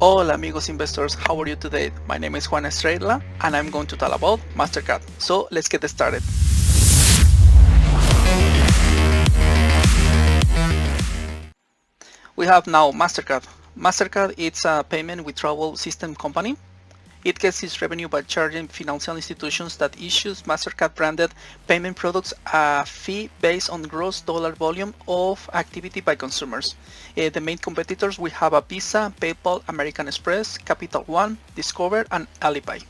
Hola amigos investors, how are you today? My name is Juan Estrella and I'm going to talk about MasterCard. So let's get started. We have now MasterCard. MasterCard is a payment withdrawal system company. It gets its revenue by charging financial institutions that issues MasterCard branded payment products a fee based on gross dollar volume of activity by consumers. The main competitors we have a Visa, PayPal, American Express, Capital One, Discover, and Alipay.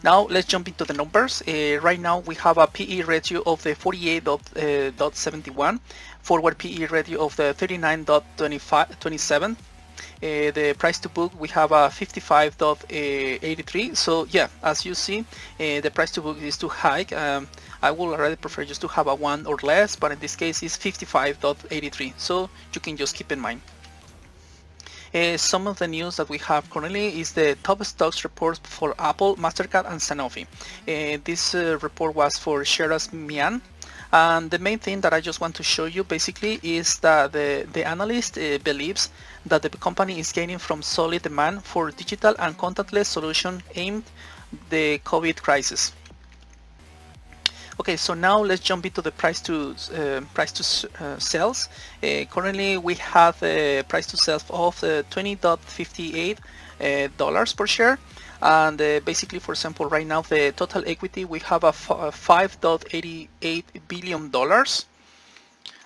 Now let's jump into the numbers. Right now we have a PE ratio of the 48.71, forward PE ratio of the 39.27. The price to book we have a 55.83. So yeah, as you see, the price to book is too high. I would already prefer just to have a 1 or less, but in this case it's 55.83, so you can just keep in mind. Some of the news that we have currently is the top stocks reports for Apple, MasterCard, and Sanofi. This report was for Sheras Mian. And the main thing that I just want to show you basically is that the analyst believes that the company is gaining from solid demand for digital and contactless solution aimed the COVID crisis. Okay, so now let's jump into the price to sales. Currently, we have a price to sales of $20.58 per share, and basically, for example, right now the total equity we have a $5.88 billion.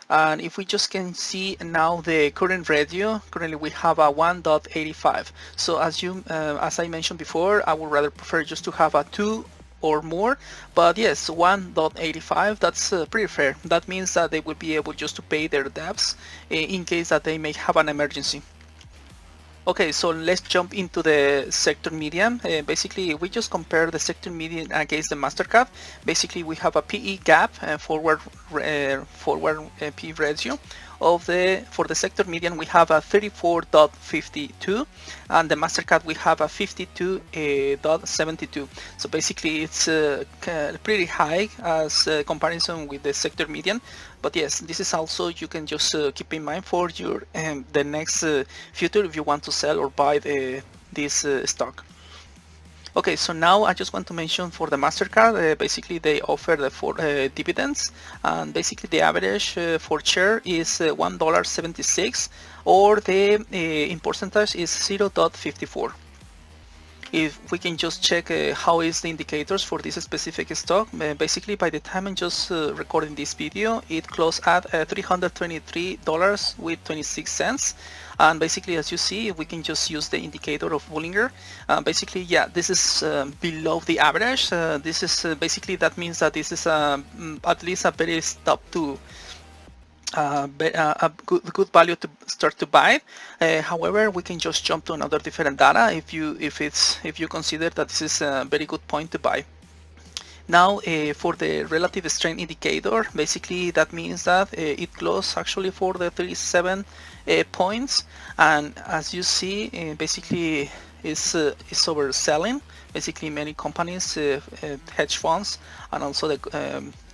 And if we just can see now the current ratio, currently we have a 1.85. So as I mentioned before, I would rather prefer just to have a 2 or more, but yes, 1.85, that's pretty fair. That means that they will be able just to pay their debts in case that they may have an emergency. Okay, so let's jump into the sector median. Basically, we just compare the sector median against the MasterCard. Basically, we have a PE gap, forward PE ratio of for the sector median we have a 34.52, and the MasterCard we have a 52.72. So basically, it's pretty high as comparison with the sector median. But yes, this is also you can just keep in mind for your the next future if you want to sell or buy this stock. Okay, so now I just want to mention for the MasterCard, basically they offer the dividends, and basically the average for share is $1.76, or the in percentage is 0.54. If we can just check how is the indicators for this specific stock, basically by the time I'm just recording this video, it closed at $323.26. And basically, as you see, we can just use the indicator of Bollinger. Basically, yeah, this is below the average. This is basically, that means that this is at least a very stop to a good value to start to buy. However, we can just jump to another different data if you consider that this is a very good point to buy. Now for the relative strength indicator, basically that means that it closed actually for the 37 points, and as you see, basically is overselling. Basically, many companies, hedge funds, and also the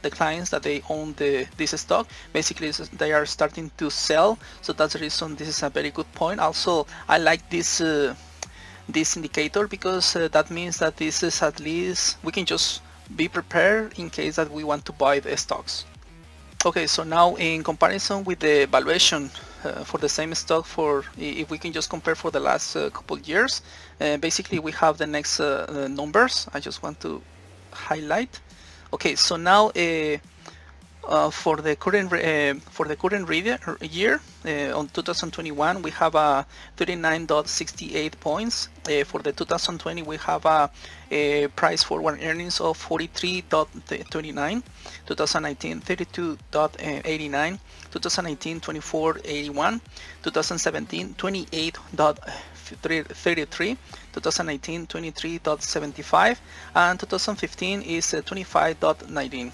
clients that they own this stock, basically they are starting to sell. So that's the reason this is a very good point. Also, I like this indicator because that means that this is at least we can just be prepared in case that we want to buy the stocks. Okay, so now in comparison with the valuation for the same stock, if we can just compare for the last couple years, basically we have the next numbers. I just want to highlight. Okay, so now for the current year on 2021 we have a 39.68 points. For the 2020 we have a price forward earnings of 43.29, 2019 32.89, 2018 24.81, 2017 28.33, 2018 23.75, and 2015 is 25.19.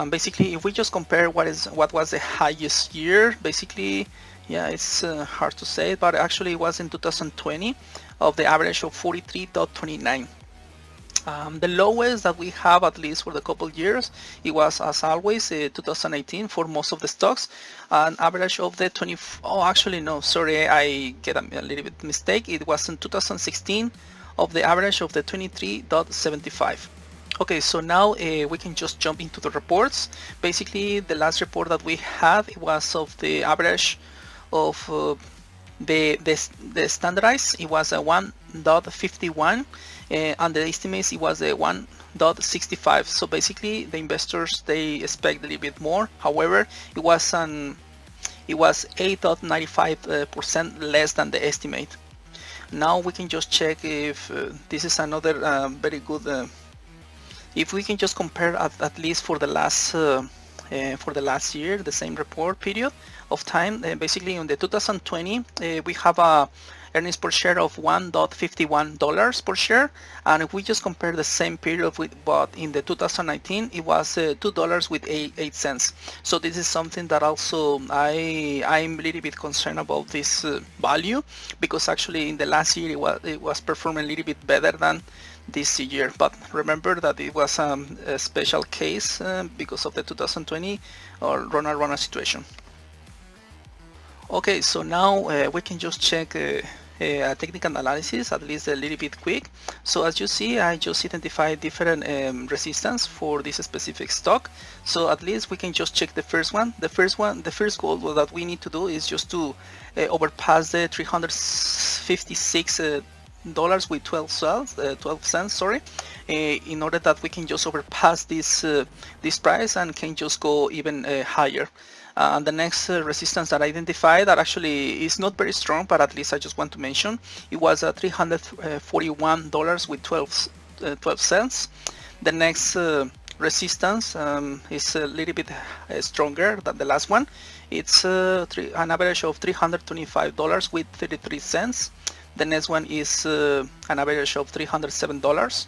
Basically, if we just compare what was the highest year, basically, yeah, it's hard to say, but actually it was in 2020 of the average of 43.29. The lowest that we have, at least for the couple years, it was, as always, 2018 for most of the stocks, an average of the 20. Oh, actually no, sorry, I get a little bit mistake. It was in 2016 of the average of the 23.75. Okay, so now we can just jump into the reports. Basically, the last report that we had, it was of the average of the standardized. It was a 1.51, and the estimates, it was a 1.65. So basically, the investors, they expect a little bit more. However, it was 8.95% less than the estimate. Now we can just check if this is another very good. If we can just compare at least for the last year, the same report period of time, basically in the 2020, we have a earnings per share of $1.51 per share, and if we just compare the same period with but in the 2019, it was $2 with 8 cents. So this is something that also I'm a little bit concerned about this value, because actually in the last year it was performing a little bit better than this year. But remember that it was a special case because of the 2020 or Rona situation. Okay, so now we can just check a technical analysis, at least a little bit quick. So as you see, I just identified different resistance for this specific stock. So at least we can just check the first one. The first goal that we need to do is just to overpass the 356 dollars with 12 cents, sorry, in order that we can just overpass this price and can just go even higher. And the next resistance that I identified, that actually is not very strong, but at least I just want to mention, it was $341 with 12 cents. The next resistance is a little bit stronger than the last one. It's an average of $325 with 33 cents. The next one is an average of $307.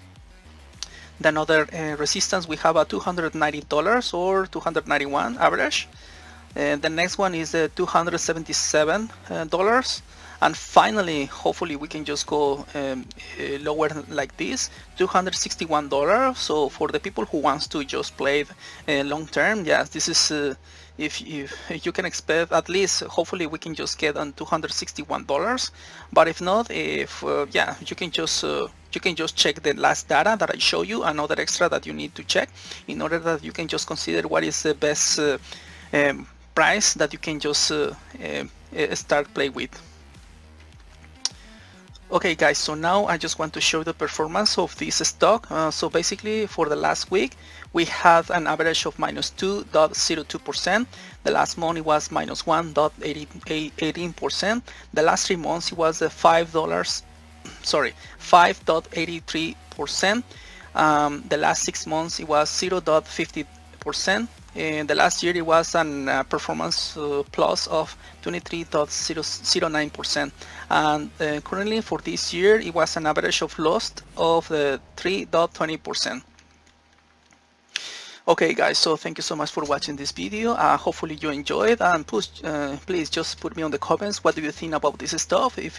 The other resistance, we have a $290 or $291 average. The next one is $277. And finally, hopefully we can just go lower like this, $261. So for the people who wants to just play long term, yes, this is if you can expect at least, hopefully we can just get on $261. But if not, yeah, you can just check the last data that I show you, another extra that you need to check in order that you can just consider what is the best price that you can just start play with. Okay guys, so now I just want to show the performance of this stock. So basically for the last week we had an average of -2.02%. The last month it was -1.18%. The last 3 months it was $5.83%. The last 6 months it was 0.50%. And the last year it was a performance plus of 23.09%, and currently for this year it was an average of loss of 3.20%. Okay guys, so thank you so much for watching this video. Hopefully you enjoyed, and please just put me on the comments what do you think about this stuff, if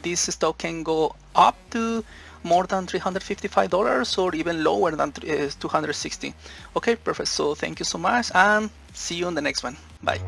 this stock can go up to more than $355 or even lower than 260. Okay, perfect. So thank you so much and see you on the next one. Bye.